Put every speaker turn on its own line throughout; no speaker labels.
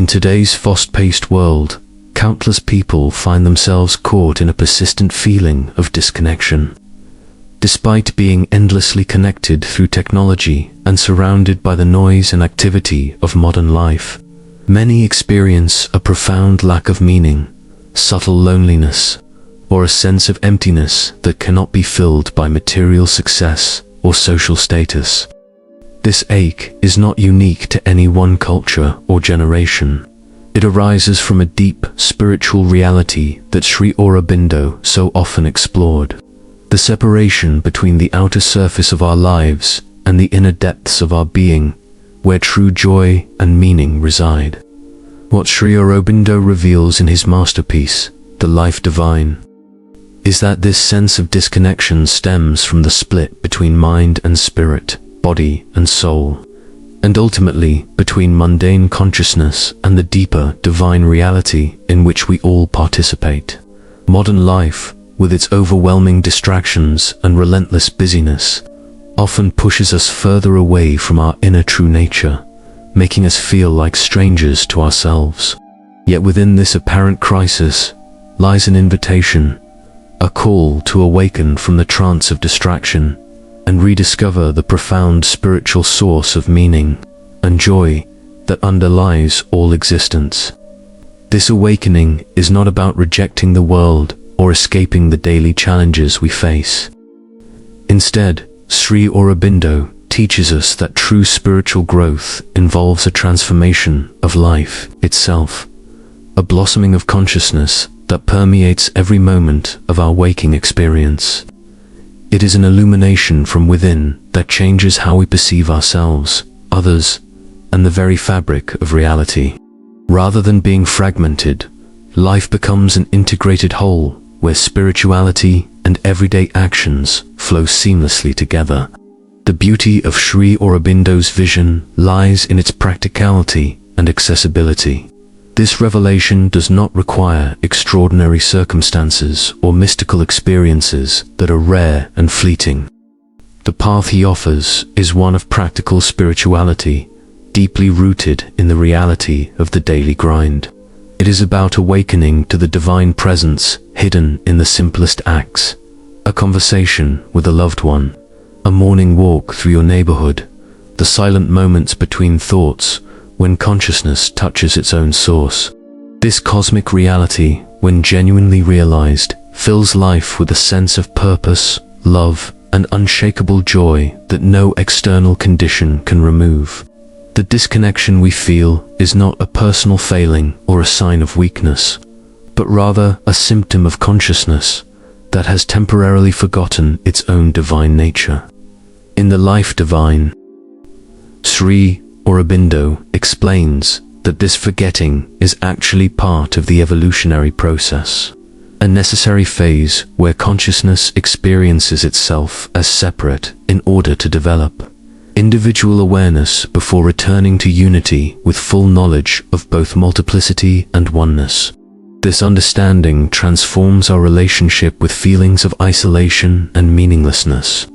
today's fast-paced world, countless people find themselves caught in a persistent feeling of disconnection. Despite being endlessly connected through technology and surrounded by the noise and activity of modern life, many experience a profound lack of meaning, subtle loneliness, or a sense of emptiness that cannot be filled by material success or social status. This ache is not unique to any one culture or generation. It arises from a deep spiritual reality that Sri Aurobindo so often explored. The separation between the outer surface of our lives and the inner depths of our being, where true joy and meaning reside. What Sri Aurobindo reveals in his masterpiece, The Life Divine, is that this sense of disconnection stems from the split between mind and spirit, body and soul, and ultimately between mundane consciousness and the deeper divine reality in which we all participate. Modern life, with its overwhelming distractions and relentless busyness, often pushes us further away from our inner true nature, making us feel like strangers to ourselves. Yet within this apparent crisis lies an invitation, a call to awaken from the trance of distraction and rediscover the profound spiritual source of meaning and joy that underlies all existence. This awakening is not about rejecting the world or escaping the daily challenges we face. Instead, Sri Aurobindo teaches us that true spiritual growth involves a transformation of life itself, a blossoming of consciousness that permeates every moment of our waking experience. It is an illumination from within that changes how we perceive ourselves, others, and the very fabric of reality. Rather than being fragmented, life becomes an integrated whole where spirituality and everyday actions flow seamlessly together. The beauty of Sri Aurobindo's vision lies in its practicality and accessibility. This revelation does not require extraordinary circumstances or mystical experiences that are rare and fleeting. The path he offers is one of practical spirituality, deeply rooted in the reality of the daily grind. It is about awakening to the divine presence hidden in the simplest acts, a conversation with a loved one, a morning walk through your neighborhood, the silent moments between thoughts when consciousness touches its own source. This cosmic reality, when genuinely realized, fills life with a sense of purpose, love, and unshakable joy that no external condition can remove. The disconnection we feel is not a personal failing or a sign of weakness, but rather a symptom of consciousness that has temporarily forgotten its own divine nature. In The Life Divine, Sri Aurobindo explains that this forgetting is actually part of the evolutionary process, a necessary phase where consciousness experiences itself as separate in order to develop individual awareness before returning to unity with full knowledge of both multiplicity and oneness. This understanding transforms our relationship with feelings of isolation and meaninglessness,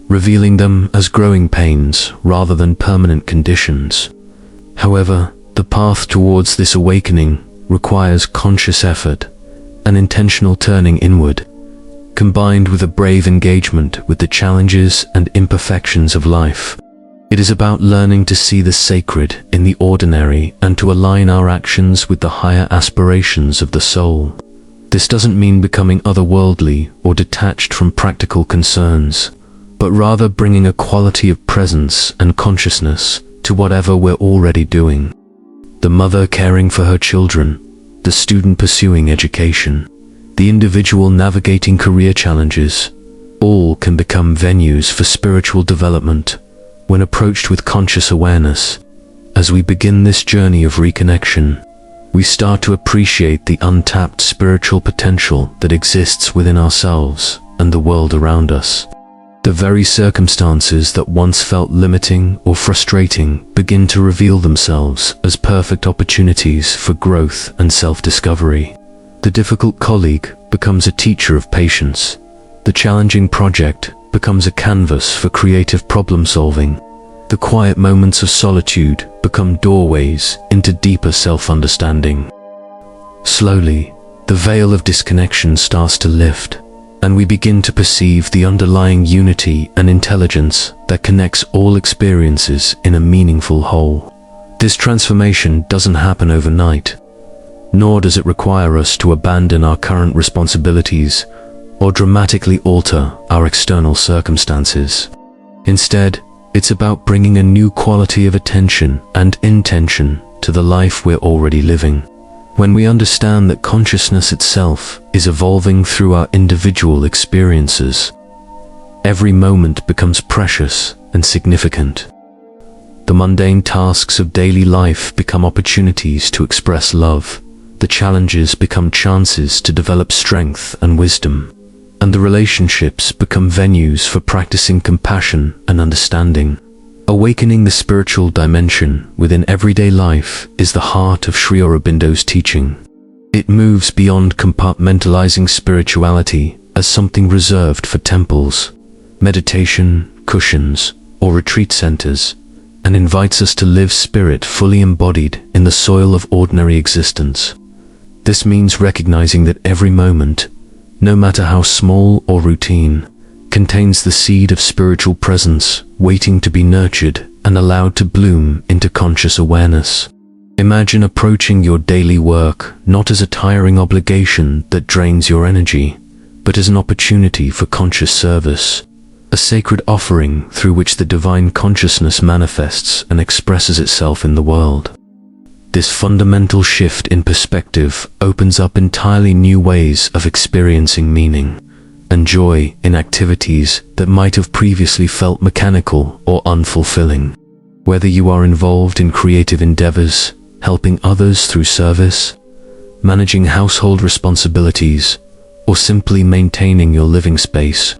revealing them as growing pains rather than permanent conditions. However, the path towards this awakening requires conscious effort, an intentional turning inward, combined with a brave engagement with the challenges and imperfections of life. It is about learning to see the sacred in the ordinary and to align our actions with the higher aspirations of the soul. This doesn't mean becoming otherworldly or detached from practical concerns, but rather bringing a quality of presence and consciousness to whatever we're already doing. The mother caring for her children, the student pursuing education, the individual navigating career challenges, all can become venues for spiritual development when approached with conscious awareness. As we begin this journey of reconnection, we start to appreciate the untapped spiritual potential that exists within ourselves and the world around us. The very circumstances that once felt limiting or frustrating begin to reveal themselves as perfect opportunities for growth and self-discovery. The difficult colleague becomes a teacher of patience. The challenging project becomes a canvas for creative problem-solving, The quiet moments of solitude become doorways into deeper self-understanding. Slowly, the veil of disconnection starts to lift, and we begin to perceive the underlying unity and intelligence that connects all experiences in a meaningful whole. This transformation doesn't happen overnight, nor does it require us to abandon our current responsibilities or dramatically alter our external circumstances. Instead, it's about bringing a new quality of attention and intention to the life we're already living. When we understand that consciousness itself is evolving through our individual experiences, every moment becomes precious and significant. The mundane tasks of daily life become opportunities to express love. The challenges become chances to develop strength and wisdom, and the relationships become venues for practicing compassion and understanding. Awakening the spiritual dimension within everyday life is the heart of Sri Aurobindo's teaching. It moves beyond compartmentalizing spirituality as something reserved for temples, meditation, cushions, or retreat centers, and invites us to live spirit fully embodied in the soil of ordinary existence. This means recognizing that every moment, no matter how small or routine, contains the seed of spiritual presence waiting to be nurtured and allowed to bloom into conscious awareness. Imagine approaching your daily work not as a tiring obligation that drains your energy, but as an opportunity for conscious service, a sacred offering through which the divine consciousness manifests and expresses itself in the world. This fundamental shift in perspective opens up entirely new ways of experiencing meaning and joy in activities that might have previously felt mechanical or unfulfilling. Whether you are involved in creative endeavors, helping others through service, managing household responsibilities, or simply maintaining your living space,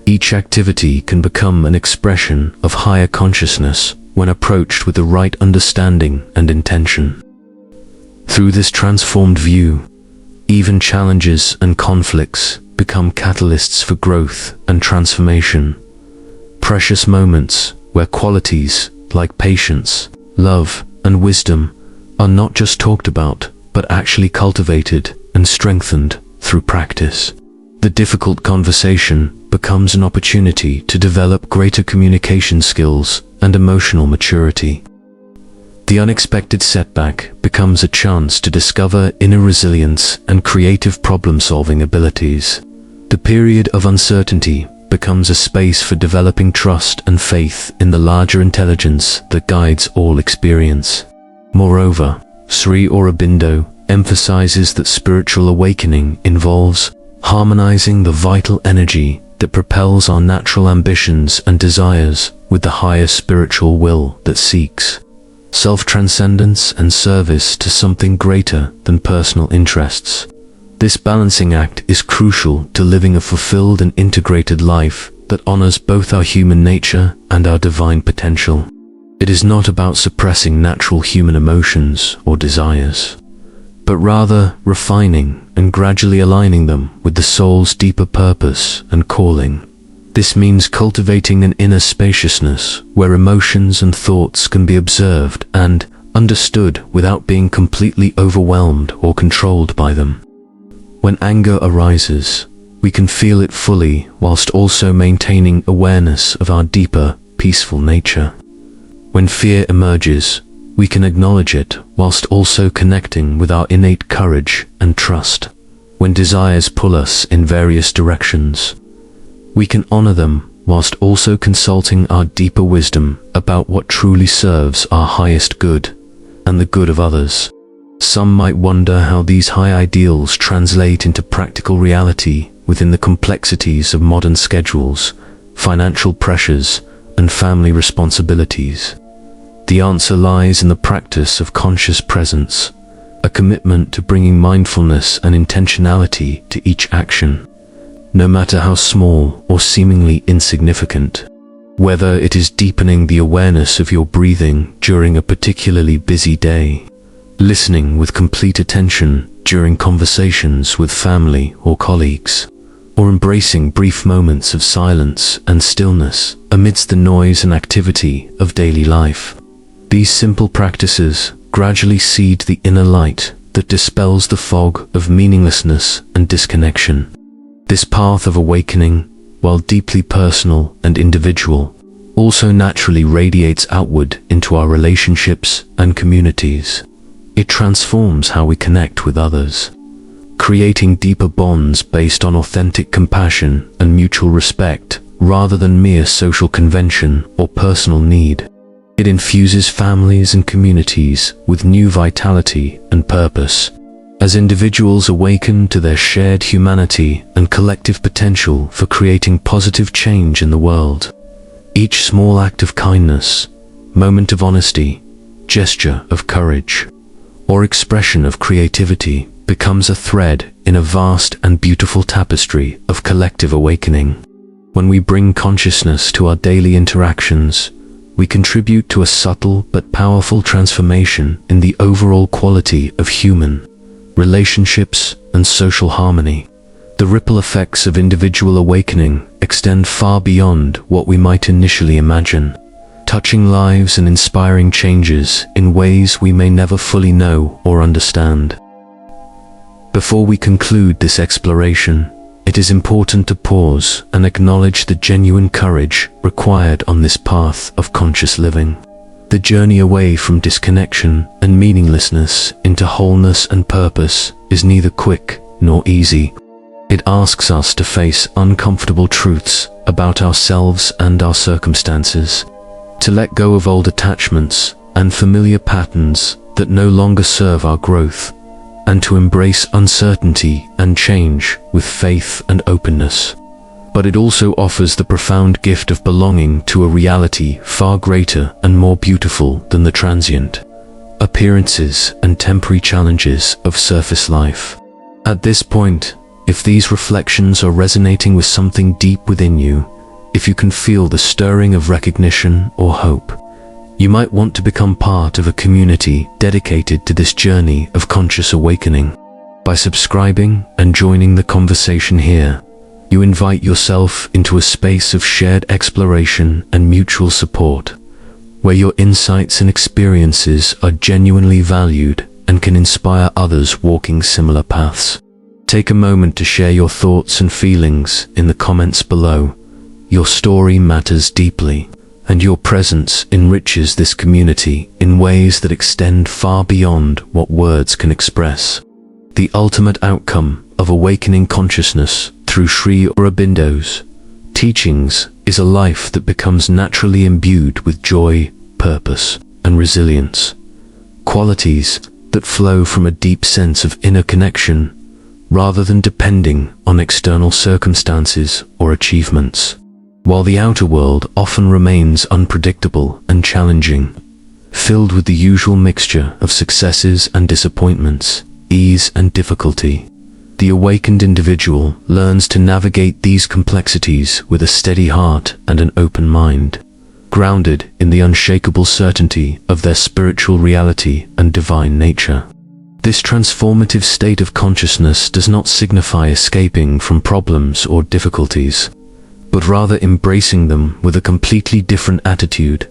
each activity can become an expression of higher consciousness when approached with the right understanding and intention. Through this transformed view, even challenges and conflicts become catalysts for growth and transformation. Precious moments where qualities like patience, love, and wisdom are not just talked about, but actually cultivated and strengthened through practice. The difficult conversation becomes an opportunity to develop greater communication skills and emotional maturity. The unexpected setback becomes a chance to discover inner resilience and creative problem-solving abilities. The period of uncertainty becomes a space for developing trust and faith in the larger intelligence that guides all experience. Moreover, Sri Aurobindo emphasizes that spiritual awakening involves harmonizing the vital energy that propels our natural ambitions and desires with the higher spiritual will that seeks self-transcendence and service to something greater than personal interests. This balancing act is crucial to living a fulfilled and integrated life that honors both our human nature and our divine potential. It is not about suppressing natural human emotions or desires, but rather refining and gradually aligning them with the soul's deeper purpose and calling. This means cultivating an inner spaciousness where emotions and thoughts can be observed and understood without being completely overwhelmed or controlled by them. When anger arises, we can feel it fully whilst also maintaining awareness of our deeper, peaceful nature. When fear emerges, we can acknowledge it whilst also connecting with our innate courage and trust. When desires pull us in various directions, we can honor them whilst also consulting our deeper wisdom about what truly serves our highest good and the good of others. Some might wonder how these high ideals translate into practical reality within the complexities of modern schedules, financial pressures, and family responsibilities. The answer lies in the practice of conscious presence, a commitment to bringing mindfulness and intentionality to each action, no matter how small or seemingly insignificant. Whether it is deepening the awareness of your breathing during a particularly busy day, listening with complete attention during conversations with family or colleagues, or embracing brief moments of silence and stillness amidst the noise and activity of daily life. These simple practices gradually seed the inner light that dispels the fog of meaninglessness and disconnection. This path of awakening, while deeply personal and individual, also naturally radiates outward into our relationships and communities. It transforms how we connect with others, creating deeper bonds based on authentic compassion and mutual respect rather than mere social convention or personal need. It infuses families and communities with new vitality and purpose. As individuals awaken to their shared humanity and collective potential for creating positive change in the world, each small act of kindness, moment of honesty, gesture of courage, or expression of creativity becomes a thread in a vast and beautiful tapestry of collective awakening. When we bring consciousness to our daily interactions, we contribute to a subtle but powerful transformation in the overall quality of human relationships and social harmony. The ripple effects of individual awakening extend far beyond what we might initially imagine, touching lives and inspiring changes in ways we may never fully know or understand. Before we conclude this exploration, it is important to pause and acknowledge the genuine courage required on this path of conscious living. The journey away from disconnection and meaninglessness into wholeness and purpose is neither quick nor easy. It asks us to face uncomfortable truths about ourselves and our circumstances, to let go of old attachments and familiar patterns that no longer serve our growth, and to embrace uncertainty and change with faith and openness. But it also offers the profound gift of belonging to a reality far greater and more beautiful than the transient appearances and temporary challenges of surface life. At this point, if these reflections are resonating with something deep within you, if you can feel the stirring of recognition or hope, you might want to become part of a community dedicated to this journey of conscious awakening. By subscribing and joining the conversation here, you invite yourself into a space of shared exploration and mutual support, where your insights and experiences are genuinely valued and can inspire others walking similar paths. Take a moment to share your thoughts and feelings in the comments below. Your story matters deeply, and your presence enriches this community in ways that extend far beyond what words can express. The ultimate outcome of awakening consciousness through Sri Aurobindo's teachings is a life that becomes naturally imbued with joy, purpose, and resilience, qualities that flow from a deep sense of inner connection rather than depending on external circumstances or achievements. While the outer world often remains unpredictable and challenging, filled with the usual mixture of successes and disappointments, ease and difficulty, the awakened individual learns to navigate these complexities with a steady heart and an open mind, grounded in the unshakable certainty of their spiritual reality and divine nature. This transformative state of consciousness does not signify escaping from problems or difficulties, but rather embracing them with a completely different attitude,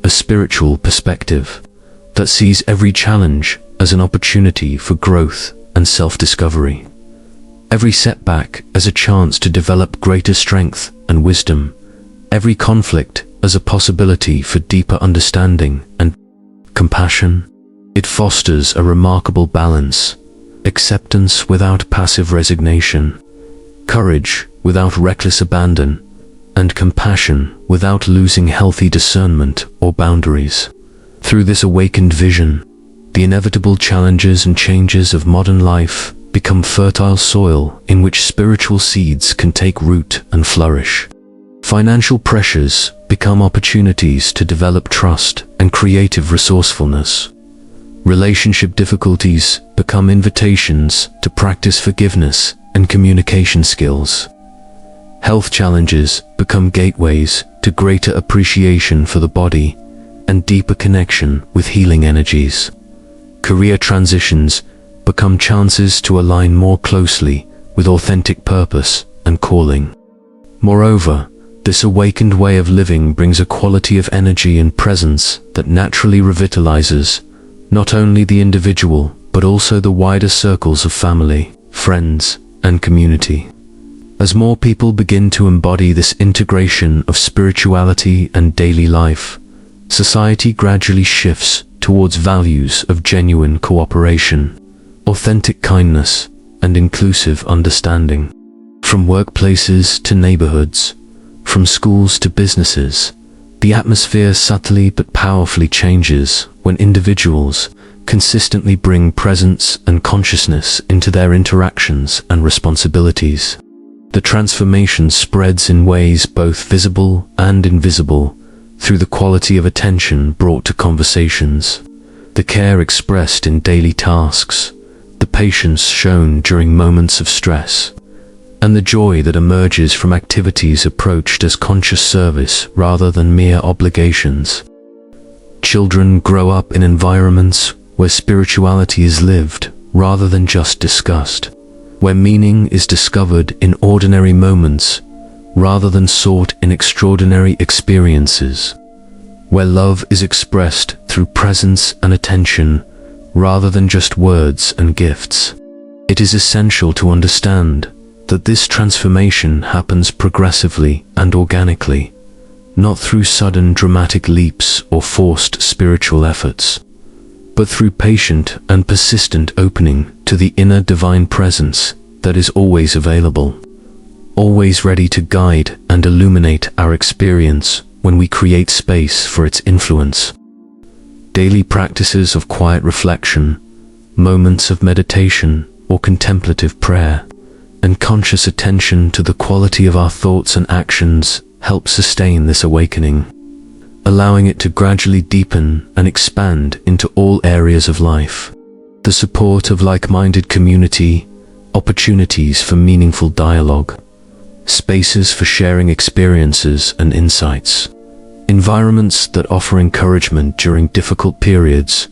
a spiritual perspective that sees every challenge as an opportunity for growth and self-discovery, every setback as a chance to develop greater strength and wisdom, every conflict as a possibility for deeper understanding and compassion. It fosters a remarkable balance, acceptance without passive resignation, courage without reckless abandon, and compassion without losing healthy discernment or boundaries. Through this awakened vision, the inevitable challenges and changes of modern life become fertile soil in which spiritual seeds can take root and flourish. Financial pressures become opportunities to develop trust and creative resourcefulness. Relationship difficulties become invitations to practice forgiveness and communication skills. Health challenges become gateways to greater appreciation for the body and deeper connection with healing energies. Career transitions become chances to align more closely with authentic purpose and calling. Moreover, this awakened way of living brings a quality of energy and presence that naturally revitalizes not only the individual, but also the wider circles of family, friends, and community. As more people begin to embody this integration of spirituality and daily life, society gradually shifts towards values of genuine cooperation, authentic kindness, and inclusive understanding. From workplaces to neighborhoods, from schools to businesses, the atmosphere subtly but powerfully changes when individuals consistently bring presence and consciousness into their interactions and responsibilities. The transformation spreads in ways both visible and invisible through the quality of attention brought to conversations, the care expressed in daily tasks, the patience shown during moments of stress, and the joy that emerges from activities approached as conscious service rather than mere obligations. Children grow up in environments where spirituality is lived rather than just discussed, where meaning is discovered in ordinary moments rather than sought in extraordinary experiences, where love is expressed through presence and attention rather than just words and gifts. It is essential to understand that this transformation happens progressively and organically, not through sudden dramatic leaps or forced spiritual efforts, but through patient and persistent opening to the inner divine presence that is always available, always ready to guide and illuminate our experience when we create space for its influence. Daily practices of quiet reflection, moments of meditation or contemplative prayer, and conscious attention to the quality of our thoughts and actions help sustain this awakening, allowing it to gradually deepen and expand into all areas of life. The support of like-minded community, opportunities for meaningful dialogue, spaces for sharing experiences and insights, environments that offer encouragement during difficult periods,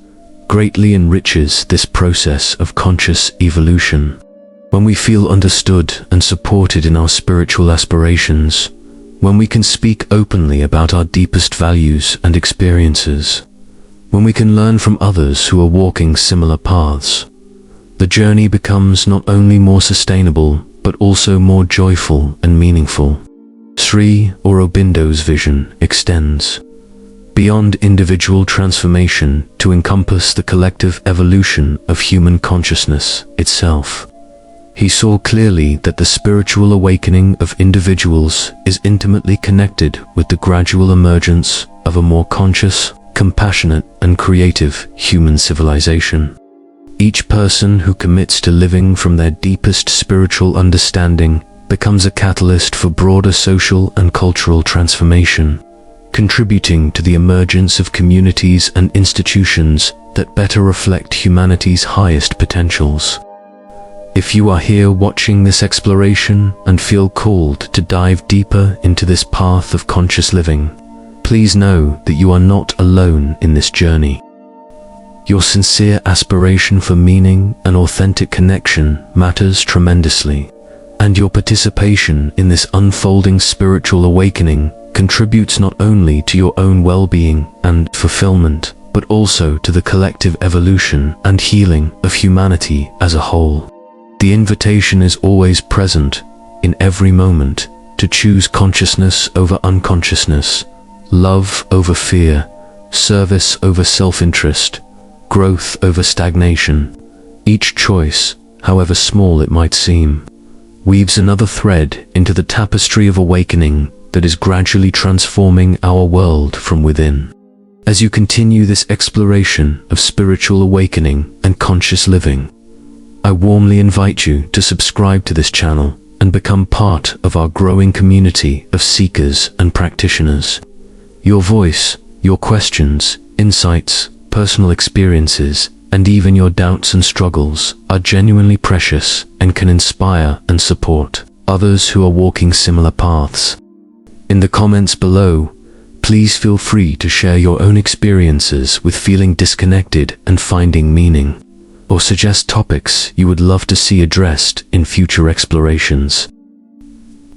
greatly enriches this process of conscious evolution. When we feel understood and supported in our spiritual aspirations, when we can speak openly about our deepest values and experiences, when we can learn from others who are walking similar paths, the journey becomes not only more sustainable, but also more joyful and meaningful. Sri Aurobindo's vision extends beyond individual transformation to encompass the collective evolution of human consciousness itself. He saw clearly that the spiritual awakening of individuals is intimately connected with the gradual emergence of a more conscious, compassionate, and creative human civilization. Each person who commits to living from their deepest spiritual understanding becomes a catalyst for broader social and cultural transformation, contributing to the emergence of communities and institutions that better reflect humanity's highest potentials. If you are here watching this exploration and feel called to dive deeper into this path of conscious living, please know that you are not alone in this journey. Your sincere aspiration for meaning and authentic connection matters tremendously, and your participation in this unfolding spiritual awakening contributes not only to your own well-being and fulfillment, but also to the collective evolution and healing of humanity as a whole. The invitation is always present, in every moment, to choose consciousness over unconsciousness, love over fear, service over self-interest, growth over stagnation. Each choice, however small it might seem, weaves another thread into the tapestry of awakening that is gradually transforming our world from within. As you continue this exploration of spiritual awakening and conscious living, I warmly invite you to subscribe to this channel and become part of our growing community of seekers and practitioners. Your voice, your questions, insights, personal experiences, and even your doubts and struggles are genuinely precious and can inspire and support others who are walking similar paths. In the comments below, please feel free to share your own experiences with feeling disconnected and finding meaning, or suggest topics you would love to see addressed in future explorations.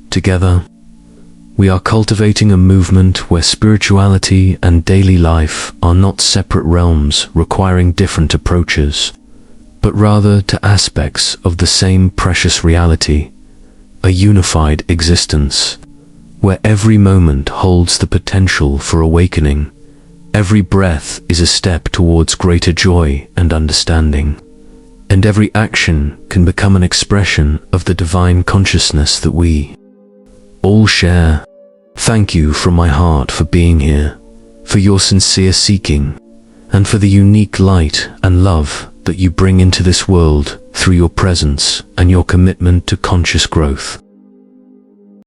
Together, we are cultivating a movement where spirituality and daily life are not separate realms requiring different approaches, but rather to aspects of the same precious reality, a unified existence, where every moment holds the potential for awakening. Every breath is a step towards greater joy and understanding, and every action can become an expression of the divine consciousness that we all share. Thank you from my heart for being here, for your sincere seeking, and for the unique light and love that you bring into this world through your presence and your commitment to conscious growth.